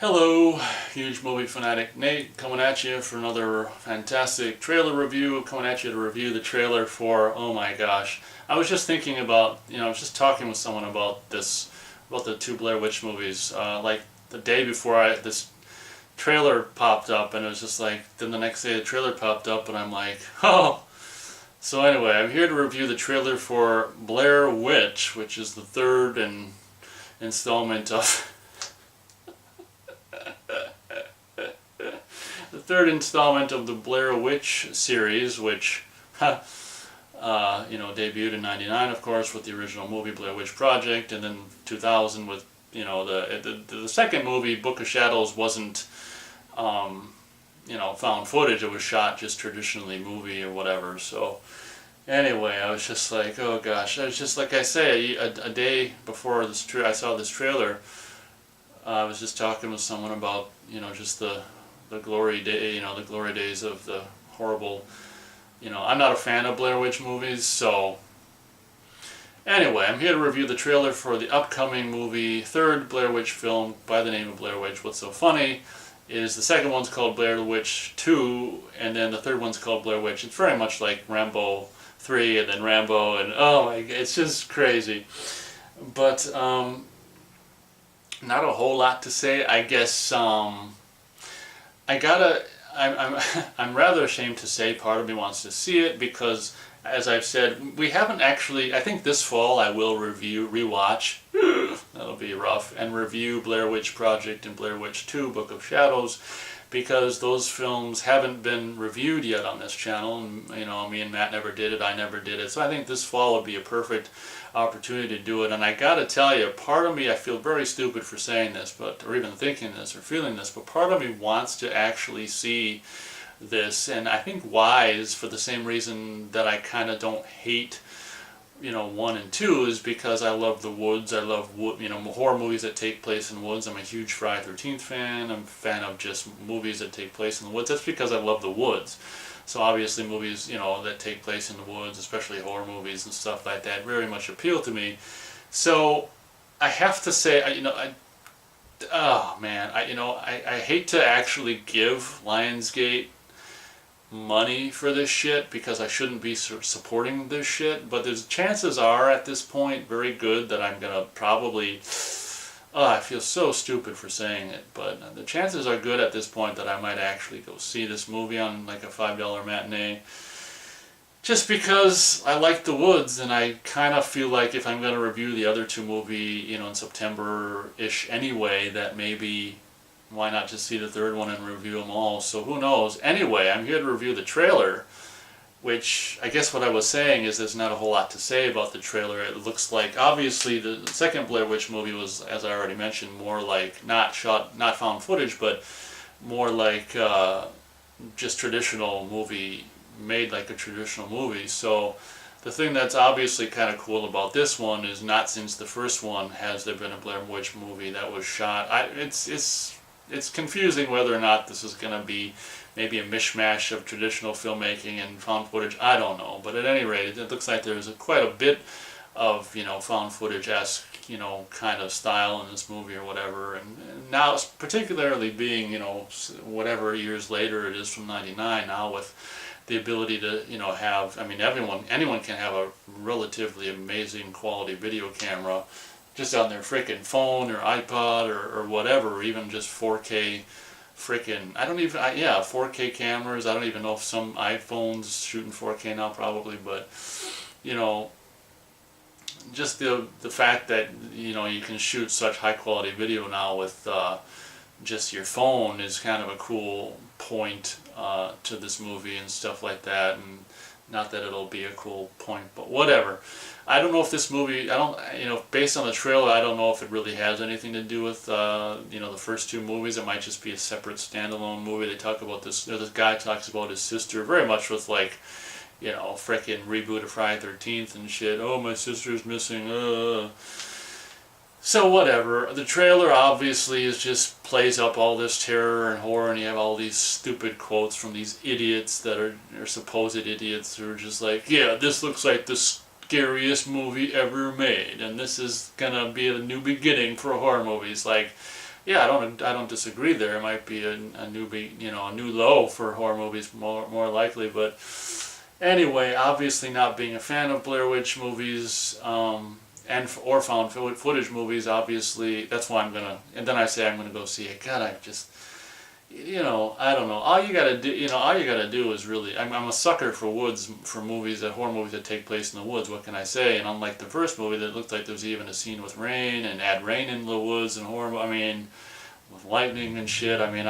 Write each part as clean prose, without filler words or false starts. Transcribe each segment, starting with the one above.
Hello, huge movie fanatic Nate, coming at you for another fantastic trailer review. Coming at you to review the trailer for, oh my gosh, I was just thinking about, I was just talking with someone about this, about the two Blair Witch movies, like the day before this trailer popped up, and it was just like, then the next day the trailer popped up, and I'm like, oh. So anyway, I'm here to review the trailer for Blair Witch, which is the third installment of the third installment of the Blair Witch series, which debuted in '99, of course, with the original movie Blair Witch Project, and then 2000 with the second movie Book of Shadows wasn't found footage. It was shot just traditionally movie or whatever. So anyway, I was just like, oh gosh, I was just like I say, a day before I saw this trailer, I was just talking with someone about just the glory day, the glory days of the horrible, I'm not a fan of Blair Witch movies, so anyway, I'm here to review the trailer for the upcoming movie, third Blair Witch film by the name of Blair Witch. What's so funny is the second one's called Blair Witch 2, and then the third one's called Blair Witch. It's very much like Rambo 3 and then Rambo, and oh my god, it's just crazy. But not a whole lot to say, I guess. I'm rather ashamed to say part of me wants to see it because, as I've said, we haven't actually, I think this fall I will rewatch, that'll be rough, and review Blair Witch Project and Blair Witch 2, Book of Shadows, because those films haven't been reviewed yet on this channel, and me and Matt never did it, I never did it, so I think this fall would be a perfect opportunity to do it. And I gotta tell you, part of me, I feel very stupid for saying this, or even thinking this or feeling this, but part of me wants to actually see this, and I think why is for the same reason that I kind of don't hate 1 and 2, is because I love the woods. I love horror movies that take place in woods. I'm a huge Friday the 13th fan. I'm a fan of just movies that take place in the woods. That's because I love the woods. So obviously movies, that take place in the woods, especially horror movies and stuff like that, very much appeal to me. So I have to say, I hate to actually give Lionsgate money for this shit because I shouldn't be supporting this shit, but there's chances are at this point very good that I'm gonna probably, I feel so stupid for saying it, but the chances are good at this point that I might actually go see this movie on like a $5 matinee, just because I like the woods, and I kind of feel like if I'm going to review the other two movie, in September-ish anyway, that maybe why not just see the third one and review them all. So who knows. Anyway, I'm here to review the trailer, which I guess what I was saying is there's not a whole lot to say about the trailer. It looks like, obviously, the second Blair Witch movie was, as I already mentioned, more like not found footage, but more like just traditional movie, made like a traditional movie. So the thing that's obviously kind of cool about this one is not since the first one has there been a Blair Witch movie that was shot. It's confusing whether or not this is going to be maybe a mishmash of traditional filmmaking and found footage. I don't know, but at any rate, it looks like there's quite a bit of found footage-esque kind of style in this movie or whatever. And now, particularly being whatever years later it is from '99 now, with the ability to have, anyone can have a relatively amazing quality video camera just on their freaking phone or iPod or whatever, or even just 4K freaking, 4K cameras. I don't even know if some iPhones shooting 4K now, probably, but just the fact that you can shoot such high quality video now with just your phone is kind of a cool point to this movie and stuff like that. And not that it'll be a cool point, but whatever. I don't know if this movie, based on the trailer, I don't know if it really has anything to do with, the first two movies. It might just be a separate standalone movie. They talk about this, this guy talks about his sister, very much with like, frickin' reboot of Friday the 13th and shit. Oh, my sister's missing, So whatever. The trailer obviously just plays up all this terror and horror, and you have all these stupid quotes from these idiots that are supposed idiots who are just like, yeah, this looks like the scariest movie ever made, and this is gonna be a new beginning for horror movies. Like, yeah, I don't disagree there. It might be a new a new low for horror movies, more likely. But anyway, obviously not being a fan of Blair Witch movies, or found footage movies, obviously that's why I'm gonna. And then I say I'm gonna go see it. God, I just, I don't know. All you gotta do is really. I'm a sucker for horror movies that take place in the woods. What can I say? And unlike the first movie, that looked like there was even a scene with rain and add rain in the woods and horror. I mean, with lightning and shit. I mean,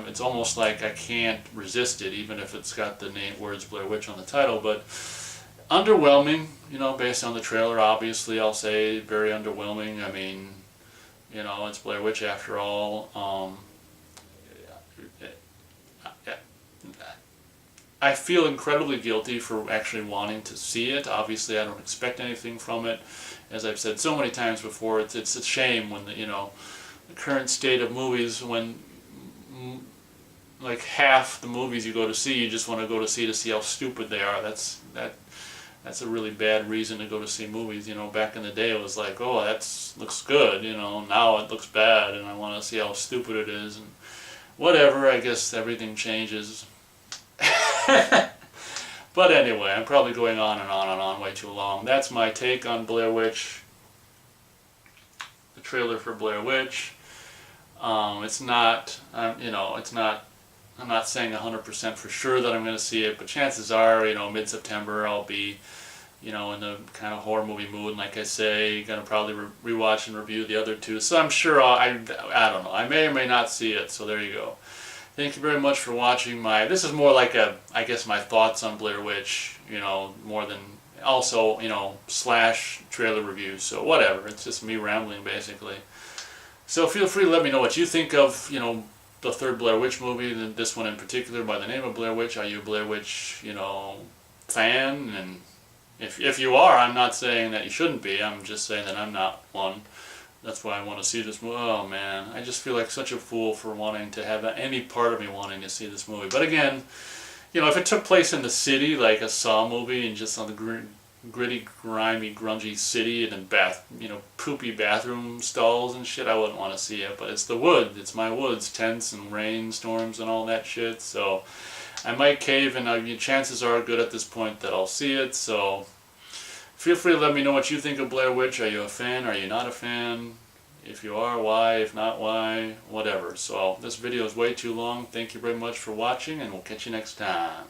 it's almost like I can't resist it, even if it's got the words Blair Witch on the title. But underwhelming, based on the trailer. Obviously, I'll say very underwhelming. I mean, it's Blair Witch after all. I feel incredibly guilty for actually wanting to see it. Obviously, I don't expect anything from it. As I've said so many times before, it's a shame when the current state of movies, when like half the movies you go to see, you just want to go to see how stupid they are. That's a really bad reason to go to see movies. Back in the day it was like, oh, looks good. Now it looks bad, and I want to see how stupid it is. And whatever, I guess everything changes. But anyway, I'm probably going on and on and on way too long. That's my take on Blair Witch. The trailer for Blair Witch. It's not, it's not. I'm not saying 100% for sure that I'm going to see it, but chances are, mid-September I'll be, in the kind of horror movie mood. And like I say, going to probably rewatch and review the other two. So I'm sure I don't know. I may or may not see it. So there you go. Thank you very much for watching this is more like I guess my thoughts on Blair Witch, more than also, slash trailer reviews. So whatever, it's just me rambling basically. So feel free to let me know what you think of, the third Blair Witch movie, this one in particular by the name of Blair Witch. Are you a Blair Witch, fan? And if you are, I'm not saying that you shouldn't be, I'm just saying that I'm not one. That's why I want to see this movie. Oh man, I just feel like such a fool for wanting to have any part of me wanting to see this movie. But again, if it took place in the city, like a Saw movie, and just on the gritty, grimy, grungy city, and then poopy bathroom stalls and shit, I wouldn't want to see it. But it's the woods. It's my woods, tents and rainstorms and all that shit. So I might cave, and chances are good at this point that I'll see it. So feel free to let me know what you think of Blair Witch. Are you a fan? Are you not a fan? If you are, why? If not, why? Whatever. So this video is way too long. Thank you very much for watching, and we'll catch you next time.